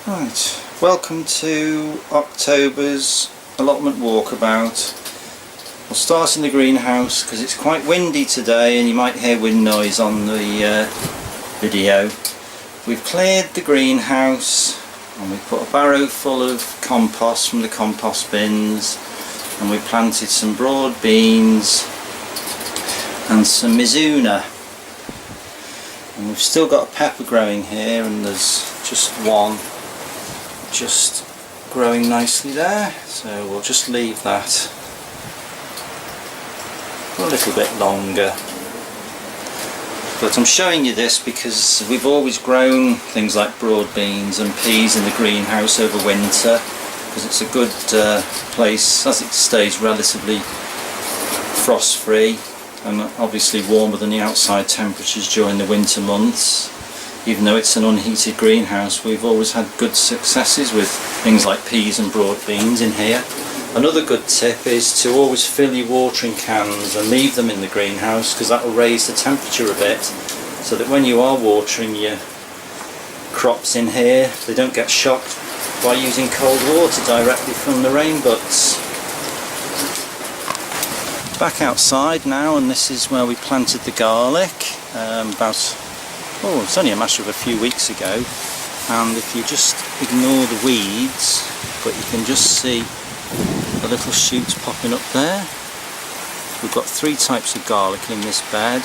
Right, welcome to October's allotment walkabout. We'll start in the greenhouse because it's quite windy today and you might hear wind noise on the video. We've cleared the greenhouse and we've put a barrow full of compost from the compost bins, and we planted some broad beans and some mizuna. And we've still got a pepper growing here, and there's just one just growing nicely there, so we'll just leave that for a little bit longer. But I'm showing you this because we've always grown things like broad beans and peas in the greenhouse over winter, because it's a good place as it stays relatively frost free and obviously warmer than the outside temperatures during the winter months. Even though it's an unheated greenhouse, we've always had good successes with things like peas and broad beans in here. Another good tip is to always fill your watering cans and leave them in the greenhouse, because that will raise the temperature a bit, so that when you are watering your crops in here, they don't get shocked by using cold water directly from the rain butts. Back outside now, and this is where we planted the garlic it's only a matter of a few weeks ago, and if you just ignore the weeds, but you can just see the little shoots popping up there. We've got three types of garlic in this bed,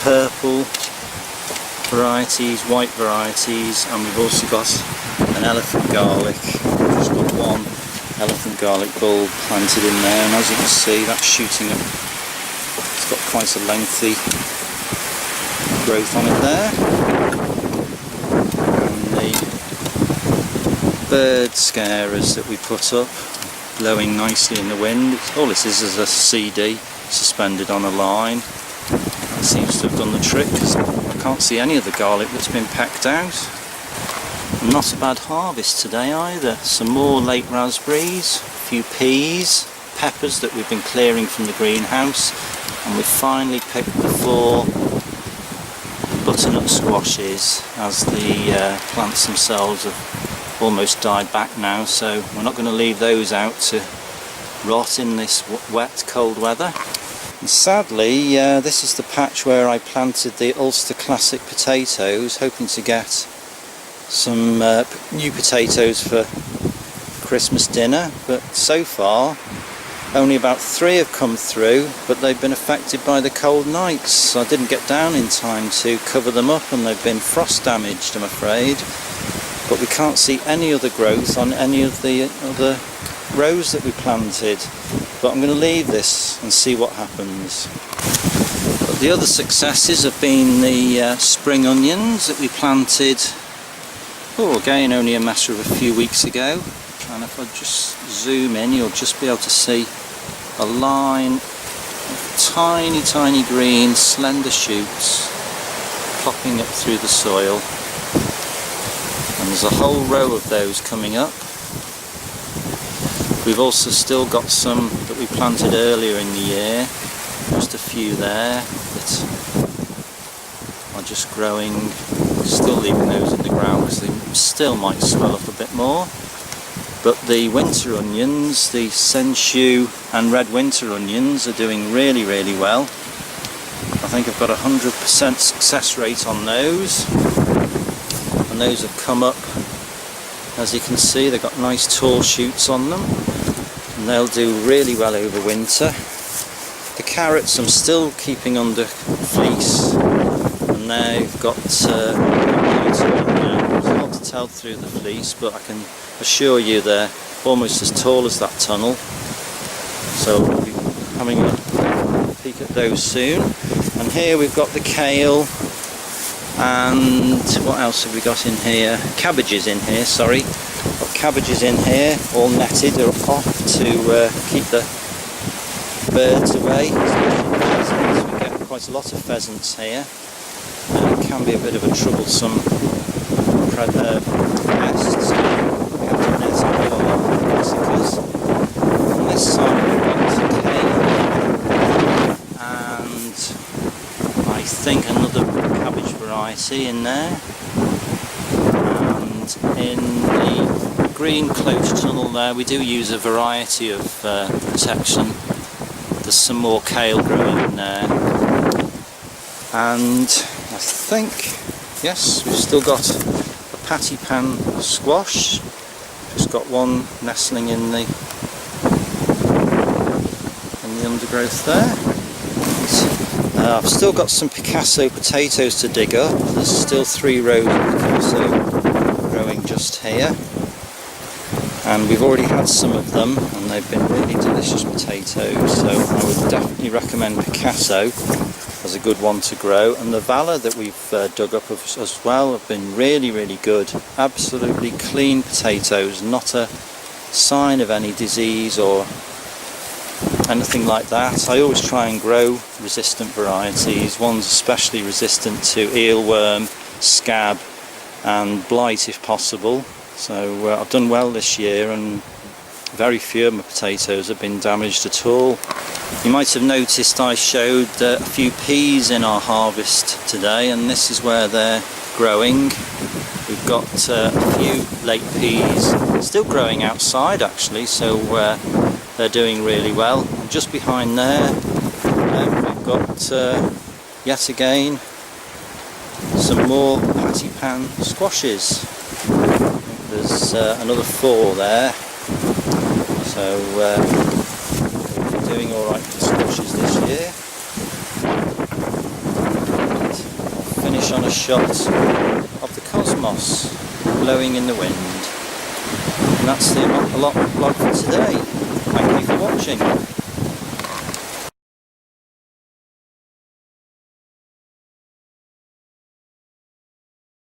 purple varieties, white varieties, and we've also got an elephant garlic. We've just got one elephant garlic bulb planted in there, and as you can see, that's shooting up. It's got quite a lengthy growth on it there, and the bird scarers that we put up blowing nicely in the wind. All this is a CD suspended on a line. That seems to have done the trick, because I can't see any of the garlic that's been pecked out. Not a bad harvest today either. Some more late raspberries, a few peas, peppers that we've been clearing from the greenhouse, and we've finally picked the 4 butternut squashes, as the plants themselves have almost died back now, so we're not going to leave those out to rot in this wet, cold weather. And sadly, this is the patch where I planted the Ulster Classic potatoes, hoping to get some new potatoes for Christmas dinner, but so far only about 3 have come through, but they've been affected by the cold nights, so I didn't get down in time to cover them up, and they've been frost damaged, I'm afraid. But we can't see any other growth on any of the other rows that we planted, but I'm going to leave this and see what happens. But the other successes have been the spring onions that we planted, again only a matter of a few weeks ago. And if I just zoom in, you'll just be able to see a line of tiny green slender shoots popping up through the soil, and there's a whole row of those coming up. We've also still got some that we planted earlier in the year, just a few there that are just growing, still leaving those in the ground because they still might swell up a bit more. But the winter onions, the Senshu and red winter onions, are doing really well. I think I've got 100% success rate on those, and those have come up, as you can see. They've got nice tall shoots on them, and they'll do really well over winter. The carrots I'm still keeping under fleece, and they've got it's hard to tell through the fleece, but I can assure you they're almost as tall as that tunnel, so we'll be having a peek at those soon. And here we've got the kale, and what else have we got in here? Cabbages in here, sorry. Got cabbages in here, all netted or off to keep the birds away. We get quite a lot of pheasants here, and it can be a bit of a troublesome pests. On this side we've got kale, and I think another cabbage variety in there. out in the green close tunnel there. We do use a variety of protection. There's some more kale growing in there, and I think, yes, we've still got a patty pan squash. Just got one nestling in the undergrowth there. I've still got some Picasso potatoes to dig up. There's still 3 rows of Picasso growing just here, and we've already had some of them and they've been really delicious potatoes, so I would definitely recommend Picasso as a good one to grow. And the Valor that we've dug up as well have been really good. Absolutely clean potatoes, not a sign of any disease or anything like that. I always try and grow resistant varieties, ones especially resistant to eelworm, scab and blight if possible. So I've done well this year, and very few of my potatoes have been damaged at all. You might have noticed I showed a few peas in our harvest today, and this is where they're growing. We've got a few late peas still growing outside actually, so they're doing really well. And just behind there we've got yet again some more patty pan squashes. There's another 4 there, so we're doing alright for squashes this year. And I'll finish on a shot of the cosmos blowing in the wind. And that's the Allotment vlog for today. Thank you for watching.